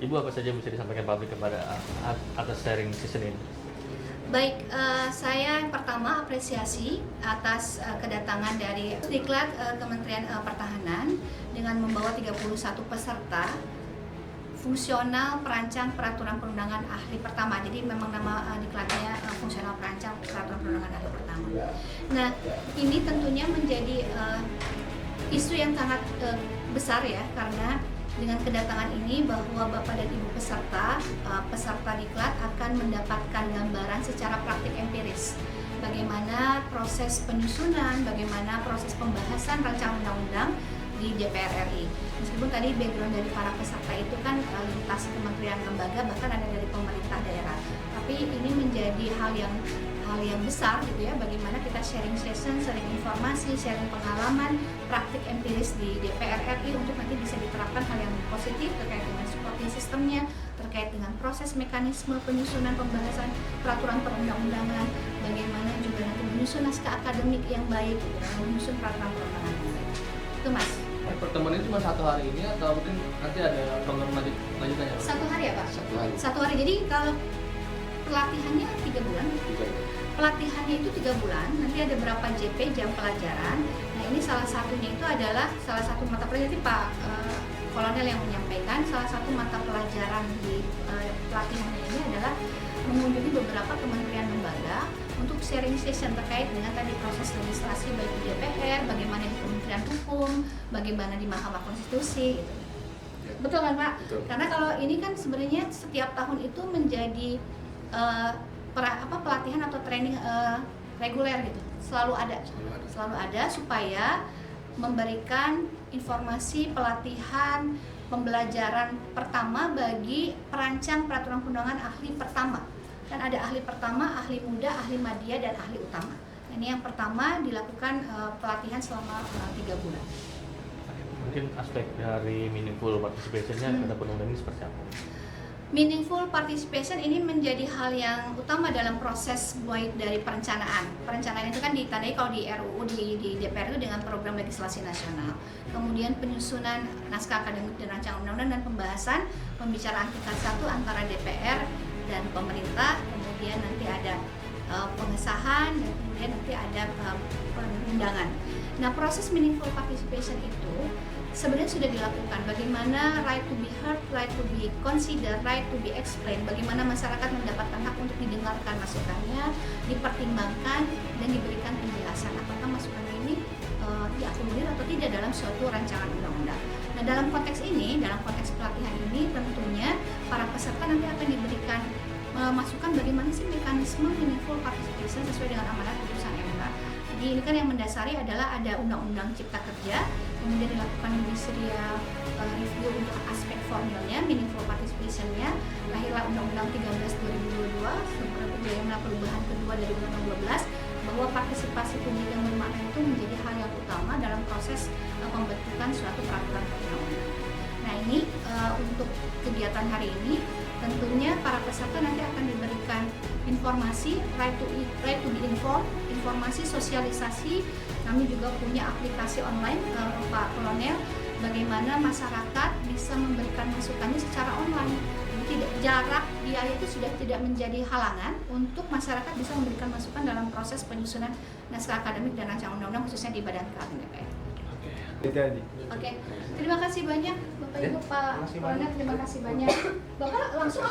Ibu apa saja bisa disampaikan publik kepada atas sharing season ini? Baik, saya yang pertama apresiasi atas kedatangan dari Diklat Kementerian Pertahanan dengan membawa 31 peserta fungsional perancang peraturan perundangan ahli pertama. Jadi memang nama diklatnya fungsional perancang peraturan perundangan ahli pertama. Nah, ini tentunya menjadi isu yang sangat besar ya, karena dengan kedatangan ini bahwa Bapak dan Ibu peserta diklat akan mendapatkan gambaran secara praktik empiris bagaimana proses penyusunan, bagaimana proses pembahasan rancangan undang-undang di DPR RI. Meskipun tadi background dari para peserta itu kan lintas kementerian lembaga, bahkan ada dari pemerintah daerah. Tapi ini menjadi hal yang besar gitu ya, bagaimana kita sharing session, sharing informasi, sharing pengalaman, praktik empiris di DPR RI untuk nanti bisa diterapkan hal yang positif terkait dengan supporting sistemnya, terkait dengan proses mekanisme penyusunan pembahasan peraturan perundang-undangan, bagaimana juga nanti menyusun naskah akademik yang baik, menyusun peraturan perundangan yang baik. Itu Mas. Pertemuan ini cuma satu hari ini atau mungkin nanti ada program lanjutannya? Satu hari ya Pak? Satu hari. Jadi kalau pelatihannya 3 bulan. Pelatihannya itu 3 bulan, nanti ada berapa JP jam pelajaran. Nah ini salah satunya itu adalah salah satu mata pelajaran, Pak Kolonel yang menyampaikan, salah satu mata pelajaran di pelatihannya ini adalah mengunjungi beberapa kementerian lembaga untuk sharing session terkait dengan tadi proses legislasi baik di DPR, bagaimana di Kementerian Hukum, bagaimana di Mahkamah Konstitusi gitu. Betul kan Pak? Betul. Karena kalau ini kan sebenarnya setiap tahun itu menjadi pelatihan atau training reguler gitu, selalu ada supaya memberikan informasi pelatihan pembelajaran pertama bagi perancang peraturan perundangan ahli pertama. Kan ada ahli pertama, ahli muda, ahli madya, dan ahli utama. Ini yang pertama dilakukan pelatihan selama 3 bulan. Mungkin aspek dari meaningful participation-nya pada perundang ini seperti apa? Meaningful participation ini menjadi hal yang utama dalam proses baik dari perencanaan. Perencanaan itu kan ditandai kalau di RUU di DPR itu dengan program legislasi nasional. Kemudian penyusunan naskah akademik dan rancangan undang-undang dan pembahasan pembicaraan tingkat 1 antara DPR dan pemerintah. Kemudian nanti ada pengesahan dan kemudian nanti ada perundangan. Nah, proses meaningful participation itu sebenarnya sudah dilakukan. Bagaimana right to be heard, right to be considered, right to be explained. Bagaimana masyarakat mendapatkan hak untuk didengarkan masukannya, dipertimbangkan, dan diberikan penjelasan apakah masukannya ini diakomodir atau tidak dalam suatu rancangan undang-undang. Nah, dalam konteks ini, dalam konteks pelatihan ini, tentunya para peserta nanti akan diberikan masukan bagaimana sih mekanisme meaningful participation sesuai dengan amanat putusan MK. Jadi ini kan yang mendasari adalah ada Undang-Undang Cipta Kerja, kemudian dilakukan judicial review untuk aspek formilnya, meaningful participation-nya, lahirlah Undang-Undang 13 2022 seperti bagaimana perubahan kedua dari Undang-Undang 12, bahwa partisipasi publik yang bermakna itu menjadi hal yang utama dalam proses pembentukan suatu peraturan perundang-undangan. Nah ini untuk kegiatan hari ini tentunya para peserta nanti akan diberikan informasi right to be informed, informasi sosialisasi. Kami juga punya aplikasi online Pak Kolonel, bagaimana masyarakat bisa memberikan masukannya secara online. Tidak, jarak biaya itu sudah tidak menjadi halangan untuk masyarakat bisa memberikan masukan dalam proses penyusunan naskah akademik dan rancangan undang-undang khususnya di Badan Keahlian DPR. Oke. Terima kasih banyak Bapak Ibu, Pak Kolonel, terima kasih banyak. Bapak langsung